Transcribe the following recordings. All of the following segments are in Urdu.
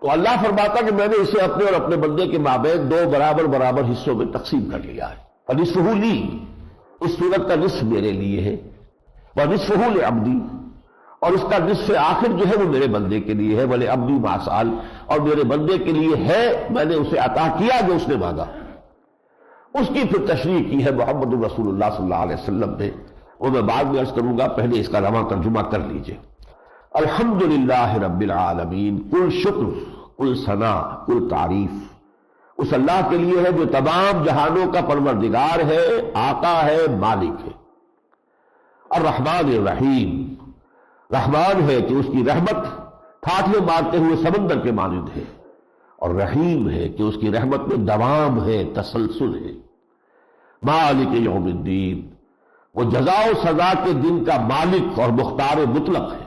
تو اللہ فرماتا کہ میں نے اسے اپنے اور اپنے بندے کے مابین دو برابر برابر حصوں میں تقسیم کر لیا ہے. فنصفہ لی، اس صورت کا نصف میرے لیے ہے، ونصفہ لعبدی، اور اس کا نصف آخر جو ہے وہ میرے بندے کے لیے ہے، ولعبدی ما سأل، اور میرے بندے کے لیے ہے، میں نے اسے عطا کیا جو اس نے مانگا. اس کی پھر تشریح کی ہے محمد رسول اللہ صلی اللہ علیہ وسلم نے، وہ میں بعد میں عرض کروں گا، پہلے اس کا رواں ترجمہ کر لیجئے. الحمدللہ رب العالمین، کل شکر، کل ثنا، کل تعریف اس اللہ کے لیے ہے جو تمام جہانوں کا پروردگار ہے، آقا ہے، مالک ہے. الرحمن الرحیم، رحمان ہے کہ اس کی رحمت پھاٹلے مارتے ہوئے سمندر کے مانند ہے، اور رحیم ہے کہ اس کی رحمت میں دوام ہے، تسلسل ہے. مالک یوم الدین، وہ جزا و سزا کے دن کا مالک اور مختار مطلق ہے.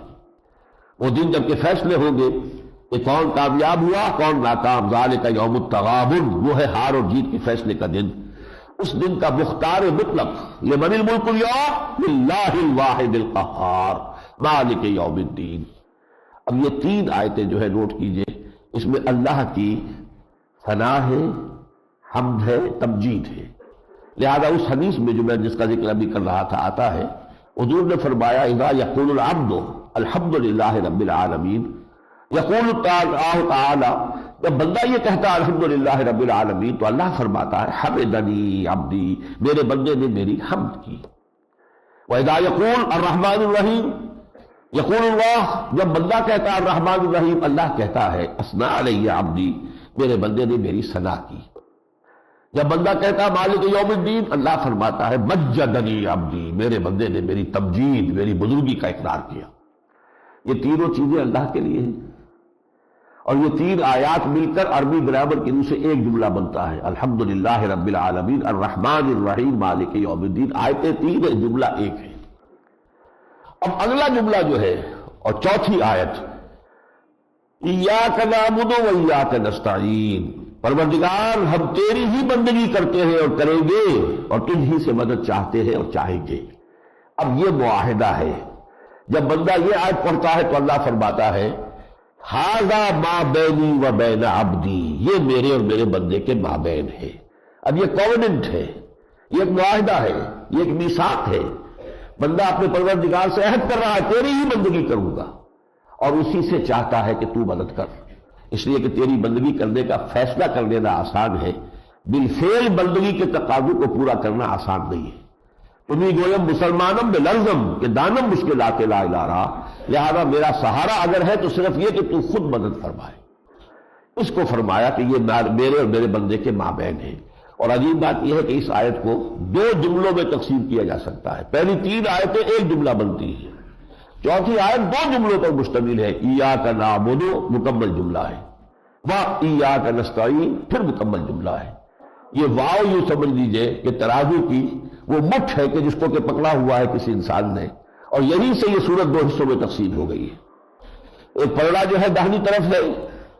وہ دن جب کہ فیصلے ہوں گے کہ کون کامیاب ہوا کون ناکام، ذالک یوم التغابن، وہ ہے ہار اور جیت کے فیصلے کا دن. اس دن کا مختار مطلق، لمن الملک اليوم للہ الواحد القہار مالک یوم الدین. اب یہ تین آیتیں جو ہے نوٹ کیجئے، اس میں اللہ کی ثنا ہے، حمد ہے، تمجید ہے. لہذا اس حدیث میں جو میں جس کا ذکر ابھی کر رہا تھا آتا ہے، حضور نے فرمایا اذا یقول العبد الحمد للہ رب العالمین، یقول اللہ تعالی، جب بندہ یہ کہتا ہے الحمدللہ رب العالمین تو اللہ فرماتا ہے حمدنی عبدی، میرے بندے نے میری حمد کی. وَإِذَا يَقُولُ الرحمن الرحیم، یقول اللہ، جب بندہ کہتا ہے الرحمن الرحیم، اللہ کہتا ہے اثنى علی عبدی، میرے بندے نے میری ثنا کی. جب بندہ کہتا ہے مالک یوم الدین، اللہ فرماتا ہے مجدنی عبدی، میرے بندے نے میری تمجید، میری بزرگی کا اقرار کیا. یہ تینوں چیزیں اللہ کے لیے ہیں، اور یہ تین آیات مل کر عربی گرامر کے سے ایک جملہ بنتا ہے، الحمدللہ رب العالمین الرحمن الرحیم مالک یوم الدین. آیتیں تین ہے، جملہ ایک ہے. اب اگلا جملہ جو ہے اور چوتھی آیت، ایاک نعبد و ایاک نستعین، پروردگار ہم تیری ہی بندگی کرتے ہیں اور کریں گے، اور تجھ ہی سے مدد چاہتے ہیں اور چاہیں گے. اب یہ معاہدہ ہے. جب بندہ یہ آیت پڑھتا ہے تو اللہ فرماتا ہے ھذا ما بینی و بین عبدی، یہ میرے اور میرے بندے کے مابین ہے. اب یہ کووننٹ ہے، یہ ایک معاہدہ ہے، یہ ایک میثاق ہے. بندہ اپنے پروردگار سے عہد کر رہا ہے تیری ہی بندگی کروں گا، اور اسی سے چاہتا ہے کہ تو مدد کر. اس لیے کہ تیری بندگی کرنے کا فیصلہ کر لینا آسان ہے، بالفعل بندگی کے تقاضوں کو پورا کرنا آسان نہیں ہے. تمہیں گویم مسلمانم بلرزم، کہ دانم مشکلات لا الہ رہا، لہذا میرا سہارا اگر ہے تو صرف یہ کہ تو خود مدد فرمائے. اس کو فرمایا کہ یہ میرے اور میرے بندے کے مابین ہے. اور عجیب بات یہ ہے کہ اس آیت کو دو جملوں میں تقسیم کیا جا سکتا ہے. پہلی تین آیتیں ایک جملہ بنتی ہے، چوتھی آیت دو جملوں پر مشتمل ہے. ایاک نعبد مکمل جملہ ہے، وایاک نستعین پھر مکمل جملہ ہے. یہ واو یوں سمجھ لیجئے کہ ترازو کی وہ مٹھ ہے کہ جس کو کہ پکڑا ہوا ہے کسی انسان نے، اور یہیں سے یہ صورت دو حصوں میں تقسیم ہو گئی ہے. ایک پلڑا جو ہے داہنی طرف ہے،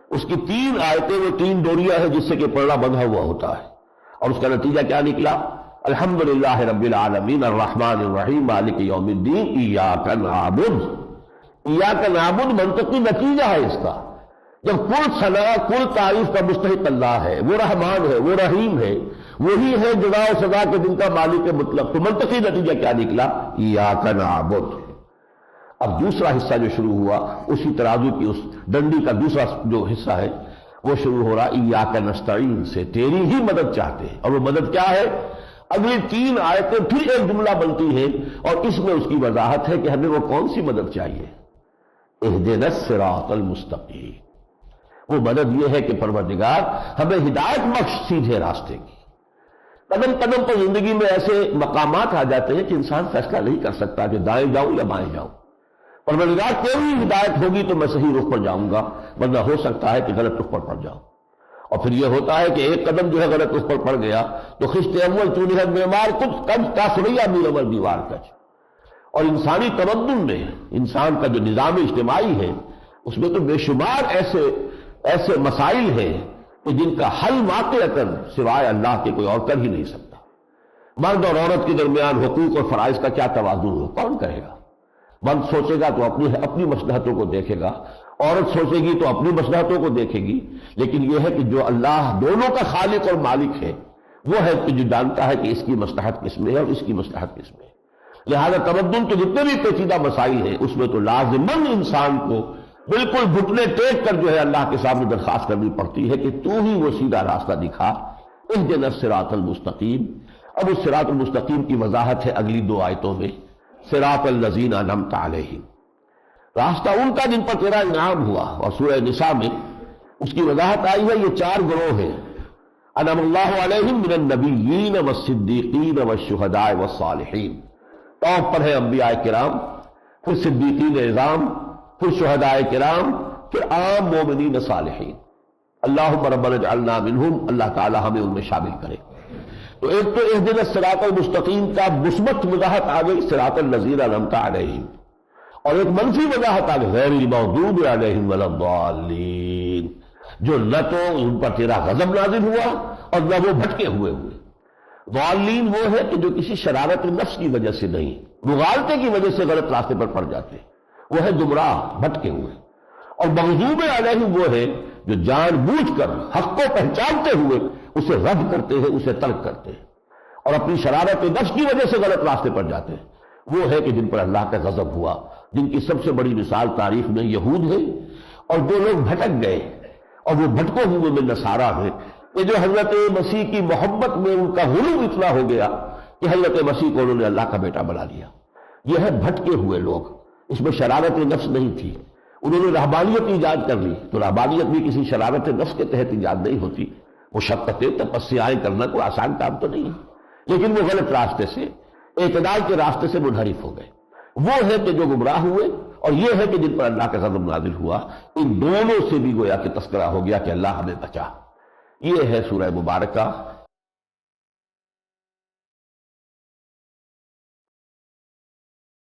اس کی تین آیتیں وہ تین ڈوریاں ہیں جس سے کہ پلڑا بندھا ہوا ہوتا ہے، اور اس کا نتیجہ کیا نکلا؟ الحمدللہ رب العالمین الرحمن الرحیم مالک یوم الدین ایاک نعبد. ایاک نعبد منطقی نتیجہ ہے اس کا. جب کل ثنا کل تعریف کا مستحق اللہ ہے، وہ رحمان ہے، وہ رحیم ہے، وہی ہے جزا و سزا کے دن کا مالک مطلق، تو منطقی نتیجہ کیا نکلا؟ ایاک نعبد. اب دوسرا حصہ جو شروع ہوا اسی ترازو کی اس ڈنڈی کا دوسرا جو حصہ ہے وہ شروع ہو رہا ایاک نستعین سے، تیری ہی مدد چاہتے ہیں. اور وہ مدد کیا ہے؟ اگلی تین آیتیں پھر ایک جملہ بنتی ہیں، اور اس میں اس کی وضاحت ہے کہ ہمیں وہ کون سی مدد چاہیے. اہدنا الصراط المستقیم، وہ مدد یہ ہے کہ پروردگار ہمیں ہدایت بخش سیدھے راستے کی. قدم قدم پر زندگی میں ایسے مقامات آ جاتے ہیں کہ انسان فیصلہ نہیں کر سکتا کہ دائیں جاؤں یا بائیں جاؤں. پروردگار تیری ہدایت ہوگی تو میں صحیح رخ پر جاؤں گا، ورنہ ہو سکتا ہے کہ غلط رخ پر پڑ جاؤں. اور پھر یہ ہوتا ہے کہ ایک قدم جو ہے غلط رخ پر پڑ گیا تو خشت اول چونی ہے بیمار کچھ کج کا سریا میر اول دیوار کج. اور انسانی تمدن میں انسان کا جو نظام اجتماعی ہے اس میں تو بے شمار ایسے مسائل ہیں کہ جن کا حل واقعتاً سوائے اللہ کے کوئی اور کر ہی نہیں سکتا. مرد اور عورت کے درمیان حقوق اور فرائض کا کیا توازن ہو، کون کہے گا؟ مرد سوچے گا تو اپنی مصلحتوں کو دیکھے گا، عورت سوچے گی تو اپنی مصلحتوں کو دیکھے گی، لیکن یہ ہے کہ جو اللہ دونوں کا خالق اور مالک ہے وہ ہے کہ جو جانتا ہے کہ اس کی مصلحت کس میں ہے اور اس کی مصلحت کس میں ہے۔ لہذا تمدن کے جتنے بھی پیچیدہ مسائل ہیں اس میں تو لازماً انسان کو بالکل گھٹنے ٹیک کر جو ہے اللہ کے سامنے درخواست کرنی پڑتی ہے کہ تو ہی وہ سیدھا راستہ دکھا، اہدنا الصراط المستقیم۔ اب اس صراط المستقیم کی وضاحت ہے اگلی 2 آیتوں میں، صراط الذین انعمت علیہم، راستہ ان کا جن پر تیرا انعام ہوا۔ اور سورہ نساء میں اس کی وضاحت آئی ہے، یہ 4 گروہ ہیں، انعم اللہ علیہم من النبیین والصدیقین والشہداء والصالحین۔ ٹاپ پر ہے انبیاء کرام، پھر صدیقین اعظام، پھر شہداء کرام، پھر عام مومنین صالحین۔ اللہم ربنا اجعلنا منہم، اللہ تعالی ہمیں ان میں شامل کرے۔ تو ایک تو اہدنا الصراط المستقیم کا مثبت وضاحت آ گئی، صراط الذین انعمت علیہم، اور ایک منفی وضاحت آ گئی، غیر المغضوب علیہم ولا الضالین، جو نہ تو ان پر تیرا غضب نازل ہوا اور نہ وہ بھٹکے ہوئے۔ ضالین وہ ہے کہ جو کسی شرارت نفس کی وجہ سے نہیں، مغالطے کی وجہ سے غلط راستے پر پڑ جاتے ہیں، وہ ہے گمراہ بھٹکے ہوئے۔ اور مغضوب علیہم وہ ہے جو جان بوجھ کر حق کو پہچانتے ہوئے اسے رد کرتے ہیں، اسے ترک کرتے ہیں، اور اپنی شرارت نفس کی وجہ سے غلط راستے پر جاتے ہیں، وہ ہے کہ جن پر اللہ کا غضب ہوا، جن کی سب سے بڑی مثال تاریخ میں یہود ہے، اور جو لوگ بھٹک گئے اور وہ بھٹکے ہوئے میں نصارہ ہیں، یہ جو حضرت مسیح کی محبت میں ان کا غلو اتنا ہو گیا کہ حضرت مسیح کو انہوں نے اللہ کا بیٹا بنا لیا۔ یہ ہے بھٹکے ہوئے لوگ، اس میں شرارت نفس نہیں تھی، انہوں نے رہبانیت ایجاد کر لی، تو رہبانیت بھی کسی شرارت نفس کے تحت ایجاد نہیں ہوتی، مشقتیں تپسیائیں کرنا کوئی آسان کام تو نہیں ہے، لیکن وہ غلط راستے سے، اعتدال کے راستے سے منحرف ہو گئے۔ وہ ہے کہ جو گمراہ ہوئے، اور یہ ہے کہ جن پر اللہ کا غضب نازل ہوا۔ ان دونوں سے بھی گویا کہ تذکرہ ہو گیا کہ اللہ ہمیں بچا۔ یہ ہے سورہ مبارکہ